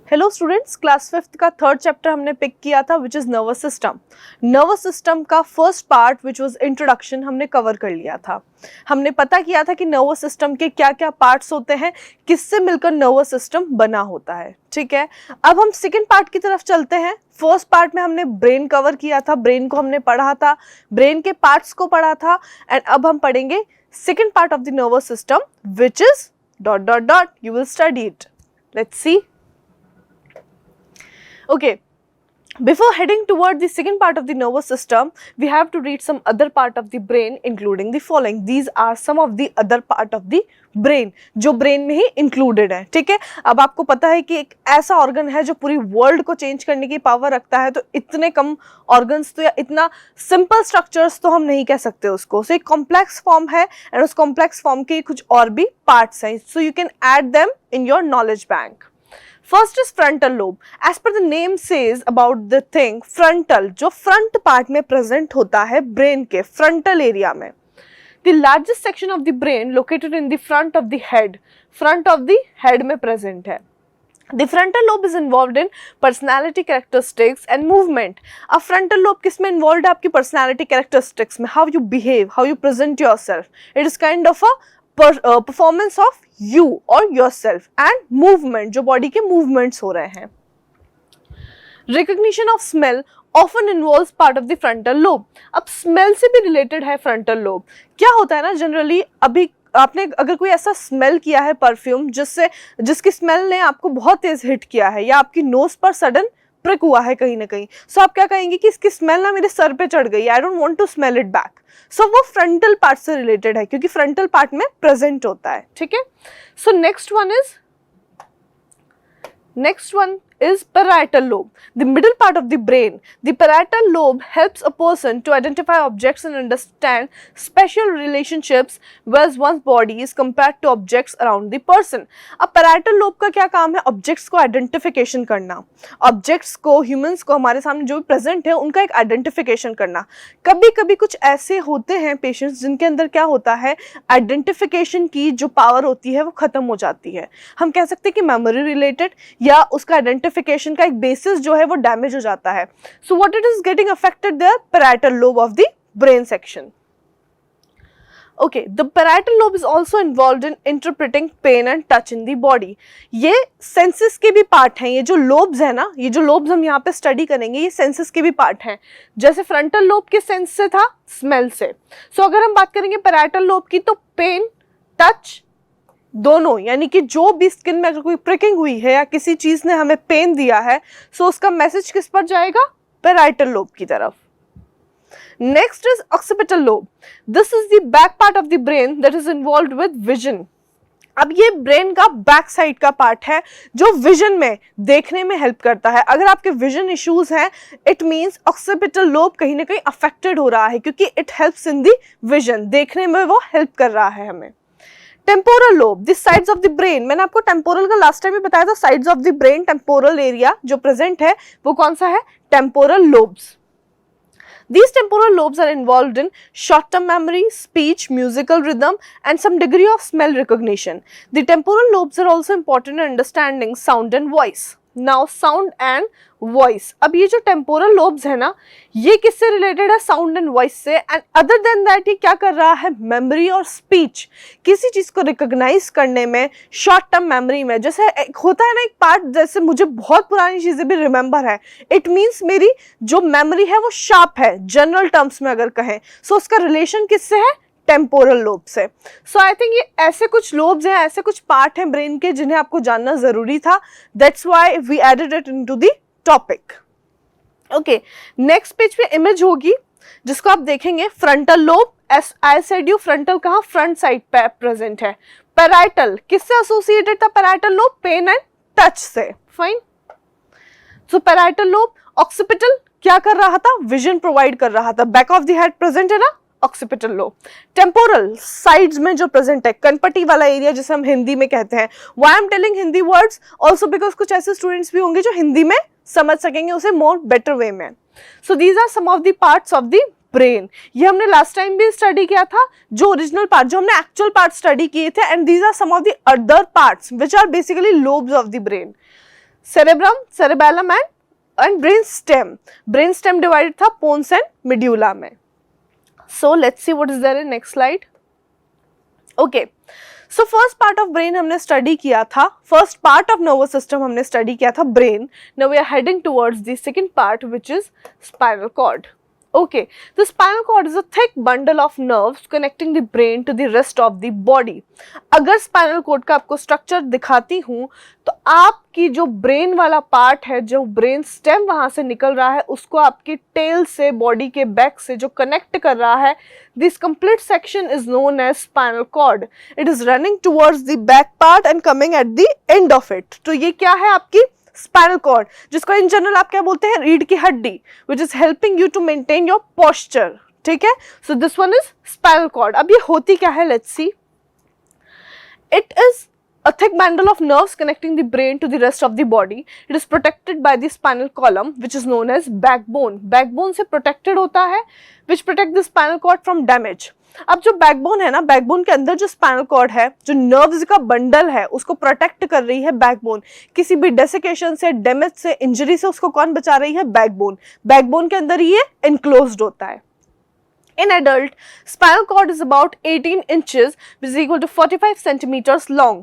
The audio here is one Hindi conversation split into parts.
हेलो स्टूडेंट्स, क्लास 5th का थर्ड चैप्टर हमने पिक किया था which is nervous system. Nervous system का first part which was introduction हमने कवर कर लिया था। हमने पता किया था कि नर्वस सिस्टम के क्या क्या पार्ट्स होते हैं, किससे मिलकर नर्वस सिस्टम बना होता है। ठीक है, अब हम सेकेंड पार्ट की तरफ चलते हैं। फर्स्ट पार्ट में हमने ब्रेन कवर किया था, ब्रेन को हमने पढ़ा था, ब्रेन के पार्ट्स को पढ़ा था, एंड अब हम पढ़ेंगे second part of the nervous system which is ... you will study it. Let's see. Okay, before heading toward the second part of the nervous system, we have to read some other part of the brain including the following. These are some of the other part of the brain जो brain में ही included है। ठीक है, अब आपको पता है कि एक ऐसा organ है जो पूरी world को change करने की power रखता है, तो इतने कम organs तो या इतना simple structures तो हम नहीं कह सकते उसको। So एक complex form है and उस complex form के कुछ और भी parts हैं, so you can add them in your knowledge bank. First is frontal lobe. As per the name says about the thing, frontal जो front part में present होता है brain के frontal area में. The largest section of the brain located in the front of the head में present है. The frontal lobe is involved in personality characteristics and movement. अब frontal lobe किस में involved है? आपकी personality characteristics में, how you behave, how you present yourself. It is kind of a performance of you or yourself and movement, जो body के movements हो रहे हैं. Recognition of smell often involves part of the frontal lobe. अब smell से भी related है frontal lobe. क्या होता है ना, generally अभी आपने अगर कोई ऐसा स्मेल किया है परफ्यूम जिसकी स्मेल ने आपको बहुत तेज हिट किया है, या आपकी नोज पर सडन प्रिक हुआ है कहीं ना कहीं, सो आप क्या कहेंगे कि इसकी स्मेल ना मेरे सर पे चढ़ गई, I don't want to smell it back. So वो फ्रंटल पार्ट से रिलेटेड है क्योंकि फ्रंटल पार्ट में प्रेजेंट होता है। ठीक है, so next one is parietal lobe, the middle part of the brain. The parietal lobe helps a person to identify objects and understand special relationships with one's body is compared to objects around the person. अब parietal lobe का क्या काम है? ऑब्जेक्ट्स को आइडेंटिफिकेशन करना, ऑब्जेक्ट्स को, ह्यूमंस को, हमारे सामने जो भी प्रेजेंट है उनका एक आइडेंटिफिकेशन करना। कभी कभी कुछ ऐसे होते हैं पेशेंट्स जिनके अंदर क्या होता है, आइडेंटिफिकेशन की जो पावर होती है वो खत्म हो जाती है। हम कह सकते हैं कि मेमोरी रिलेटेड या उसका आइडेंटिफिकेशन का एक बेसिस जो है वो डैमेज हो जाता है। So what it is getting affected there? parietal lobe of the brain section. Okay, the parietal lobe is also involved in interpreting pain and touch in the body. ये सेंसेस के भी पार्ट हैं। ये जो लोब्स है ना, ये जो लोब्स हम यहाँ पे स्टडी करेंगे, ये सेंसेस के भी पार्ट हैं। जैसे फ्रंटल लोब के सेंस से था, स्मेल से। सो अगर हम बात करेंगे parietal लोब की, तो पेन, टच दोनों, यानी कि जो भी स्किन में अगर कोई प्रिकिंग हुई है या किसी चीज ने हमें पेन दिया है, सो उसका मैसेज किस पर जाएगा? parietal लोब की तरफ। Next is occipital lobe. This is the back part of the brain that is involved with vision. अब ये ब्रेन का बैक साइड का पार्ट है जो विजन में, देखने में हेल्प करता है। अगर आपके विजन इश्यूज हैं, इट मींस ऑक्सीपिटल लोब कहीं ना कहीं अफेक्टेड हो रहा है, क्योंकि it helps in the vision, देखने में वो हेल्प कर रहा है हमें। Temporal lobe, this sides of the brain, मैंने आपको टेम्पोरल का लास्ट टाइम भी बताया था। Sides of the brain, temporal area जो प्रेजेंट है वो कौन सा है? Temporal lobes. These temporal lobes are involved in short-term memory, speech, musical rhythm, and some degree of smell recognition. The temporal lobes are also important in understanding sound and voice. Now, sound and voice. अब ये जो temporal lobes है ना, ये किससे रिलेटेड है? साउंड एंड वॉइस से। एंड अदर देन दैट ये क्या कर रहा है? मेमोरी और स्पीच, किसी चीज को रिकॉग्नाइज करने में, शॉर्ट टर्म मेमोरी में। जैसे एक होता है ना एक पार्ट, जैसे मुझे बहुत पुरानी चीजें भी रिमेंबर है, इट मीन्स मेरी जो मेमोरी है वो शार्प है, जनरल टर्म्स में अगर कहें। सो उसका रिलेशन किससे है? टेम्पोरल लोब से। सो आई थिंक ये ऐसे कुछ लोब्स हैं, ऐसे कुछ पार्ट हैं ब्रेन के जिन्हें आपको जानना जरूरी था। That's why we added it into the topic. Okay, next page पे इमेज होगी जिसको आप देखेंगे। Frontal lobe, as I said you, frontal कहाँ? फ्रंट साइड पे प्रेजेंट है। पैराइटल किससे एसोसिएटेड था? Parietal lobe pain and touch से। Fine. So parietal lobe, occipital क्या कर रहा था? विजन प्रोवाइड कर रहा था। Back of the head present है ना, ऑक्सीपिटल लोब। टेम्पोरल, साइड्स में जो प्रेजेंट है, कनपटी वाला एरिया जिसे हम हिंदी में कहते हैं। Why I am telling Hindi words? Also because कुछ ऐसे स्टूडेंट्स भी होंगे जो हिंदी में समझ सकेंगे उसे मोर बेटर वे में। So these are some of the parts of the brain. ये हमने लास्ट टाइम भी स्टडी किया था, जो ओरिजिनल पार्ट, जो हमने एक्चुअल पार्ट स्टडी किए थे। And these are some of the other parts which are basically lobes of the brain. cerebrum, cerebellum and brain stem. Brain stem divided था pons and medulla में. So let's see what is there in next slide. Okay. So first part of brain हमने study किया था, first part of nervous system हमने study किया था brain. Now we are heading towards the second part, which is spinal cord. Okay, the spinal cord is a thick bundle of nerves connecting the brain to the rest of the body. अगर spinal cord का आपको structure दिखाती हूँ तो आपकी जो brain वाला part है, जो brain stem वहाँ से निकल रहा है, उसको आपकी tail से body के back से जो connect कर रहा है, this complete section is known as spinal cord. It is running towards the back part and coming at the end of it. तो ये क्या है आपकी स्पाइनल कॉर्ड, जिसको इन जनरल आप क्या बोलते हैं, रीढ़ की हड्डी, which is helping you to maintain your posture. ठीक है, so this one is spinal cord. अब ये होती क्या है, let's see. It is a thick bundle of nerves connecting the brain to the rest of the body. It is protected by the spinal column, which is known as backbone. Backbone से protected होता है, which protect the spinal cord from damage. अब जो बैकबोन है ना, बैकबोन के अंदर जो स्पाइनल कॉर्ड है, जो नर्व्स का बंडल है, उसको प्रोटेक्ट कर रही है बैकबोन. किसी भी डेसिकेशन से, डैमेज से, इंजरी से उसको कौन बचा रही है, बैकबोन. बैकबोन के अंदर ये एनक्लोज्ड होता है. In adult, spinal cord is about 18 inches, which is equal to 45 centimeters long.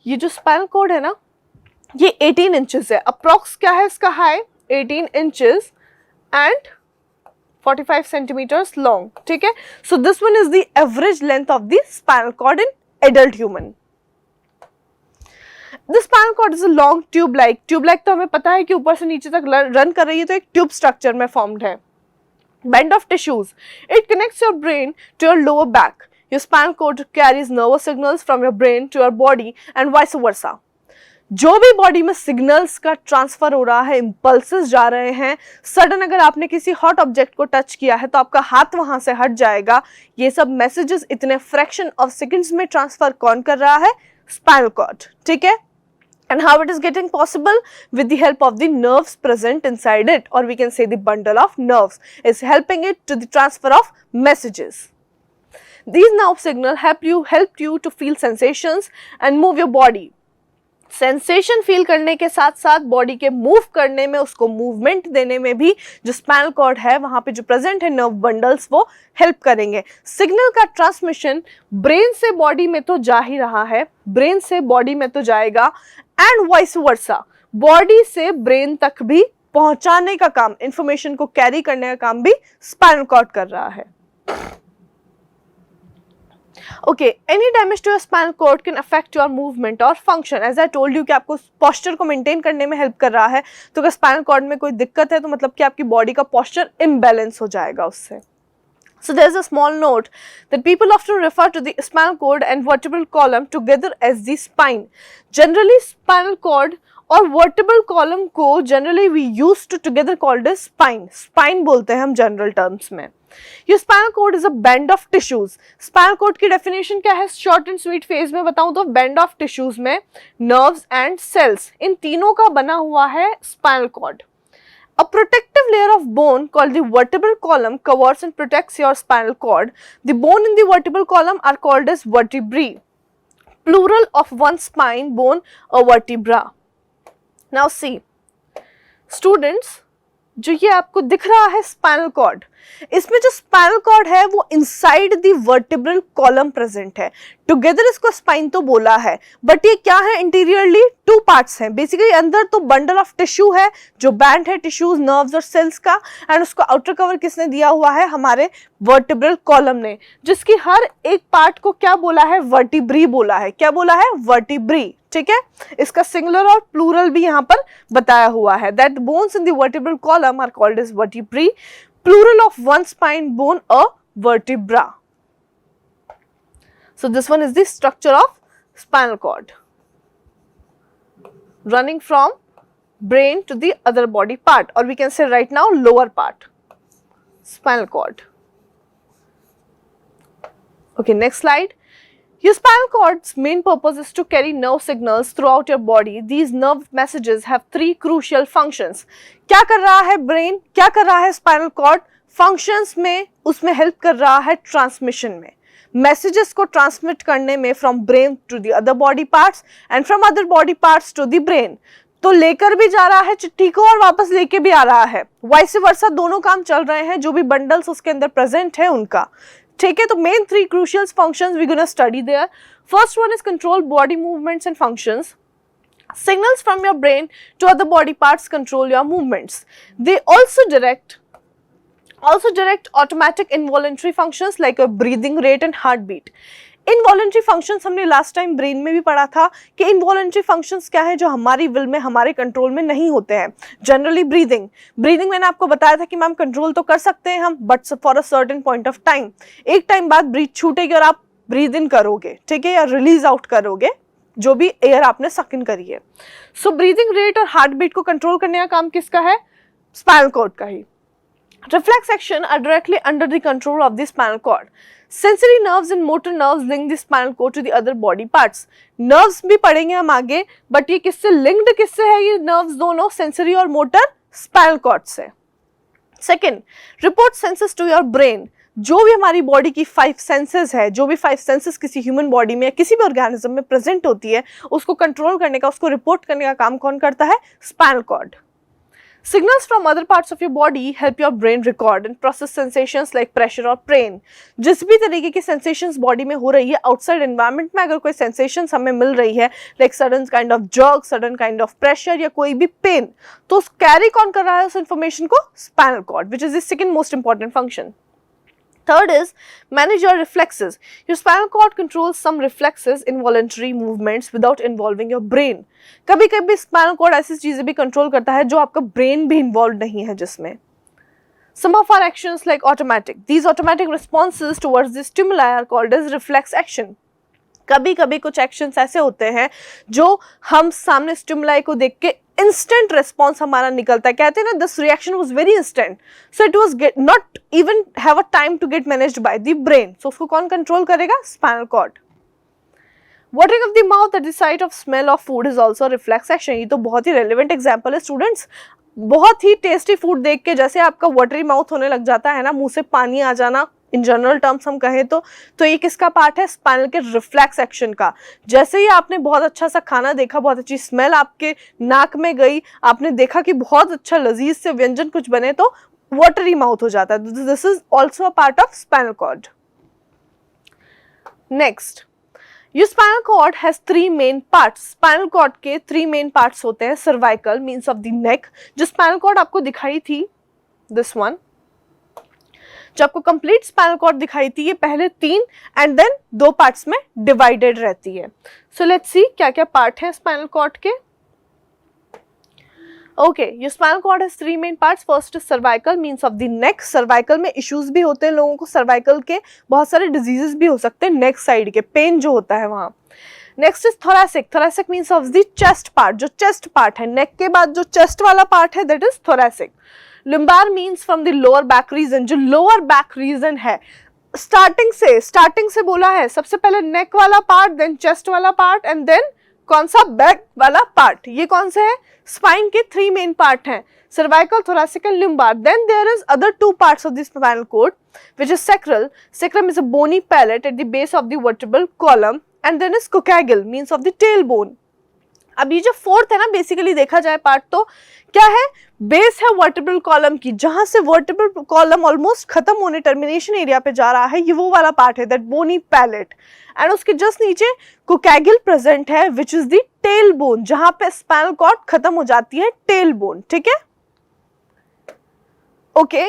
ये जो स्पाइनल कॉर्ड है ना, ये 18 इंचेस है. अप्रॉक्स क्या है इसका height, 18 inches and 45 centimetres long. ठीक है, so this one is the average length of the spinal cord in adult human. The spinal cord is a long tube like. Tube like तो हमें पता है कि ऊपर से नीचे तक रन कर रही है, तो एक ट्यूब स्ट्रक्चर में फॉर्म्ड है. Band of tissues. It connects your brain to your lower back. Your spinal cord carries nervous signals from your brain to your body and vice versa. जो भी बॉडी में सिग्नल्स का ट्रांसफर हो रहा है, इम्पल्सेस जा रहे हैं, सडन अगर आपने किसी हॉट ऑब्जेक्ट को टच किया है तो आपका हाथ वहां से हट जाएगा. ये सब मैसेजेस इतने फ्रैक्शन ऑफ सेकंड्स में ट्रांसफर कौन कर रहा है, स्पाइनल कॉर्ड. ठीक है, and how it is getting possible, with the help of the nerves present inside it, or we can say the bundle of nerves is helping it to the transfer of messages. These nerve signals help you to feel sensations and move your body. Sensation feel करने के साथ साथ बॉडी के मूव करने में, उसको मूवमेंट देने में भी जो स्पाइनल कॉर्ड है वहां पे जो प्रेजेंट है नर्व बंडल्स, वो हेल्प करेंगे. सिग्नल का ट्रांसमिशन ब्रेन से बॉडी में तो जा ही रहा है, ब्रेन से बॉडी में तो जाएगा, एंड वाइस वर्सा, बॉडी से ब्रेन तक भी पहुंचाने का काम, इंफॉर्मेशन को कैरी करने का काम भी स्पाइनल कॉर्ड कर रहा है. Okay, any damage to your spinal cord can affect your movement or function. As I told you कि आपको posture को maintain करने में help कर रहा है, तो अगर spinal cord में कोई दिक्कत है तो मतलब कि आपकी body का posture imbalance हो जाएगा उससे. So there is a small note that people often refer to the spinal cord and vertebral column together as the spine. Generally, spinal cord और vertebral column को generally we used to together called as spine. Spine बोलते हैं हम general terms में. Your spinal cord is a band of tissues. Spinal cord की definition क्या है, short and sweet phase में बताऊं तो band of tissues में nerves and cells, इन तीनों का बना हुआ है spinal cord. A protective layer of bone called the vertebral column covers and protects your spinal cord. The bone in the vertebral column are called as vertebrae. Plural of one spine bone, a vertebra. Now see, students, जो ये आपको दिख रहा है स्पाइनल कॉर्ड, इसमें जो स्पाइनल कॉर्ड है वो inside the vertebral column present है. टुगेदर इसको स्पाइन तो बोला है, बट ये क्या है, इंटीरियरली टू पार्ट्स हैं. बेसिकली अंदर तो बंडल ऑफ टिश्यू है, जो बैंड है टिश्यूज, नर्व्स और सेल्स का, एंड उसको आउटर कवर किसने दिया हुआ है, हमारे वर्टिब्रल कॉलम ने, जिसकी हर एक पार्ट को क्या बोला है, वर्टिब्री बोला है. क्या बोला है, वर्टिब्री. ठीक है, इसका सिंगुलर और प्लूरल भी यहाँ पर बताया हुआ है. That bones in the vertebral column are called as vertebrae. Plural of one spine bone, a vertebra. So this one is the structure of spinal cord, running from brain to the other body part, or we can say right now lower part, spinal cord. Okay, next slide. Your spinal cord's main purpose is to carry nerve signals throughout your body. These nerve messages have three crucial functions. क्या कर रहा है ब्रेन, क्या कर रहा है स्पाइनल कॉर्ड, फंक्शंस में उसमें हेल्प कर रहा है ट्रांसमिशन में, मैसेजेस को ट्रांसमिट करने में from brain to the other body parts and from other body parts to the brain. तो लेकर भी जा रहा है चिट्ठी को और वापस लेके भी आ रहा है, वाइस वर्सा दोनों काम चल रहे हैं जो भी बंडल्स उसके अंदर प्रेजेंट है उनका। ठीक है, तो main 3 crucial functions we're gonna study there. First one is control body movements and functions. Signals from your brain to other body parts control your movements. They also direct automatic involuntary functions like your breathing rate and heartbeat. Involuntary functions हमने लास्ट टाइम ब्रेन में भी पढ़ा था कि इनवॉलेंट्री फंक्शंस क्या है जो हमारी विल में, हमारे कंट्रोल में नहीं होते हैं। जनरली ब्रीदिंग मैंने आपको बताया था कि मैम कंट्रोल तो कर सकते हैं हम, but for a certain point of time. एक टाइम बाद ब्रीथ छूटेगी और आप ब्रीद इन करोगे, ठीक है, या रिलीज आउट करोगे जो भी एयर आपने सक इन करी है। सो ब्रीदिंग रेट और हार्ट बीट को कंट्रोल करने का काम किसका है? स्पाइनल कॉर्ड का ही। Reflex action are directly under the control of the spinal cord. Sensory nerves and motor nerves link the spinal cord to the other body parts. Nerves भी पढ़ेंगे हम आगे, बट ये किससे linked किससे है ये nerves दोनों? sensory और motor spinal cord से। Second, report senses to your brain. जो भी हमारी बॉडी की 5 सेंसेस है, जो भी 5 सेंसेस किसी ह्यूमन बॉडी में या किसी भी ऑर्गेनिज्म में प्रेजेंट होती है, उसको कंट्रोल करने का, उसको रिपोर्ट करने का काम कौन करता है? Spinal cord. Signals from other parts of your body help your brain record and process sensations like pressure or pain. जिस भी तरीके की sensations बॉडी में हो रही है, outside environment में अगर कोई sensations हमें मिल रही है, like sudden kind of jerk, sudden kind of pressure या कोई भी pain, तो carry कौन कर रहा है उस information को? Spinal cord, which is the second most important function. Third is manage your reflexes. Your spinal cord controls some reflexes, involuntary movements without involving your brain. कभी कभी spinal cord ऐसी चीजें भी कंट्रोल करता है जो आपका ब्रेन भी इन्वॉल्व नहीं है जिसमें। Some of our actions like automatic. These automatic responses towards the stimuli are called as reflex action. कभी कभी कुछ एक्शंस ऐसे होते हैं जो हम सामने स्टिमुलाई को देख के इंस्टेंट रिस्पॉन्स हमारा निकलता है। कहते हैं ना, this reaction was very instant, so it was not even have a time to get managed by the brain. So उसको कौन कंट्रोल करेगा? Spinal cord. Watering of the mouth at the sight of smell of food is also a reflex action. ये तो बहुत ही रेलिवेंट एग्जाम्पल है स्टूडेंट्स। बहुत ही टेस्टी फूड देख के जैसे आपका वाटरी माउथ होने लग जाता है ना, मुंह से पानी आ जाना, इन जनरल टर्म्स हम कहें तो ये किसका पार्ट है? स्पाइनल के रिफ्लेक्स एक्शन का। जैसे ही आपने बहुत अच्छा सा खाना देखा, बहुत अच्छी स्मेल आपके नाक में गई, आपने देखा कि बहुत अच्छा लजीज से व्यंजन कुछ बने, तो वाटरी माउथ हो जाता है। This is also a part of spinal cord. Next, your spinal cord has 3 main parts. Spinal cord के 3 मेन पार्ट्स होते हैं। Cervical means of the neck, जो स्पाइनल कॉर्ड आपको दिखाई थी, दिस वन, जो आपको कंप्लीट स्पाइनल कॉर्ड दिखाई थी, ये पहले 3 एंड देन 2 पार्ट्स में डिवाइडेड रहती है। सो लेट्स सी क्या क्या पार्ट है स्पाइनल कॉर्ड के। Okay, your spinal cord has 3 main parts. First is cervical means of the neck. Cervical में इश्यूज भी होते हैं लोगों को, सर्वाइकल के बहुत सारे डिजीजेस भी हो सकते हैं, नेक साइड के पेन जो होता है वहां। Next is thoracic. Thoracic means of the chest part, जो चेस्ट पार्ट है, नेक के बाद जो चेस्ट वाला पार्ट है, that is thoracic. Lumbar means from the lower back region, जो लोअर बैक रीजन है। स्टार्टिंग से बोला है, सबसे पहले नेक वाला पार्ट, देन चेस्ट वाला पार्ट एंड देन कौन सा? बैक वाला पार्ट। ये कौन से है? स्पाइन के 3 मेन पार्ट हैं, cervical, thoracic and lumbar. Then there is other 2 parts of the spinal cord which is sacral. Sacrum is a bony palate at the base of the vertebral column and then is coccygeal means of the tailbone. अब ये जो फोर्थ है ना, बेसिकली देखा जाए पार्ट, तो क्या है? बेस है वर्टिब्रल कॉलम की, जहां से वर्टिब्रल कॉलम ऑलमोस्ट खत्म होने टर्मिनेशन एरिया पे जा रहा है, ये वो वाला पार्ट है, दैट बोनी पैलेट। एंड उसके जस्ट नीचे कोकैगिल प्रेजेंट है which is the tail bone, जहां पे स्पाइनल कॉर्ड खत्म हो जाती है, टेल बोन। ठीक है, ओके।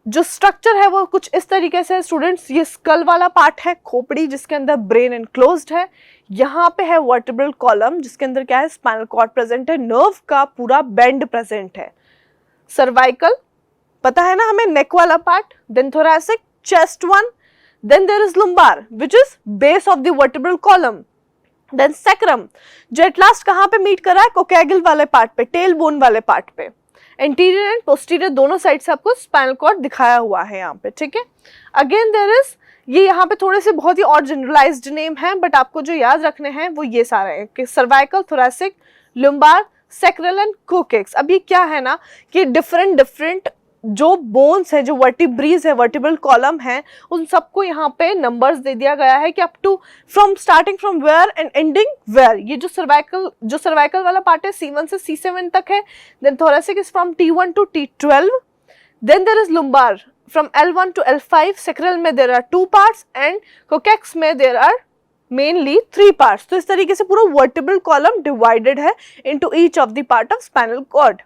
जो स्ट्रक्चर है वो कुछ इस तरीके से है स्टूडेंट्स। ये स्कल वाला पार्ट है, खोपड़ी, जिसके अंदर ब्रेन एनक्लोज्ड है। यहाँ पे है वर्टिब्रल कॉलम, जिसके अंदर क्या है? स्पाइनल कॉर्ड प्रेजेंट है, नर्व का पूरा बेंड प्रेजेंट है। सर्वाइकल पता है ना हमें, नेक वाला part, then thoracic, chest one, then there is lumbar which is base of the vertebral column, then sacrum, जो एट लास्ट कहाँ पे मीट कर रहा है? कोकैगिल वाले पार्ट पे, टेल बोन वाले पार्ट पे। एंटीरियर एंड पोस्टीरियर दोनों साइड से आपको स्पाइनल कॉर्ड दिखाया हुआ है यहाँ पे। ठीक है, अगेन देयर इज, ये यहाँ पे थोड़े से बहुत ही और जनरलाइज्ड नेम है, बट आपको जो याद रखने हैं वो ये सारे हैं कि सर्वाइकल, थोरैसिक, लुम्बार, सैक्रल एंड कोकेक्स। अब ये क्या है ना कि डिफरेंट जो बोन्स है, जो वर्टिब्रीज है, वर्टिब्रल कॉलम है, उन सबको यहाँ पे नंबर्स दे दिया गया है कि up to from starting from where and ending where. ये जो सर्वाइकल वाला पार्ट है C1 से C7 तक है। Then thoracic is from T1 to T12। Then there is lumbar from L1 to L5। Sacral में there are 2 parts and coccyx में देयर आर मेनली 3 पार्ट्स। तो इस तरीके से पूरा वर्टिब्रल कॉलम डिवाइडेड है into each of the part of spinal cord.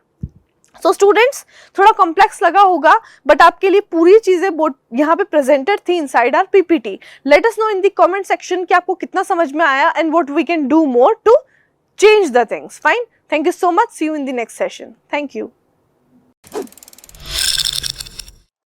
So students, थोड़ा कॉम्प्लेक्स लगा होगा बट आपके लिए पूरी चीजें यहाँ पे प्रेजेंटेड थी inside our PPT. Let us know in the comment section कि आपको कितना समझ में आया and what we can do more to change the things. Fine, thank you so much, see you in the next session. Thank you.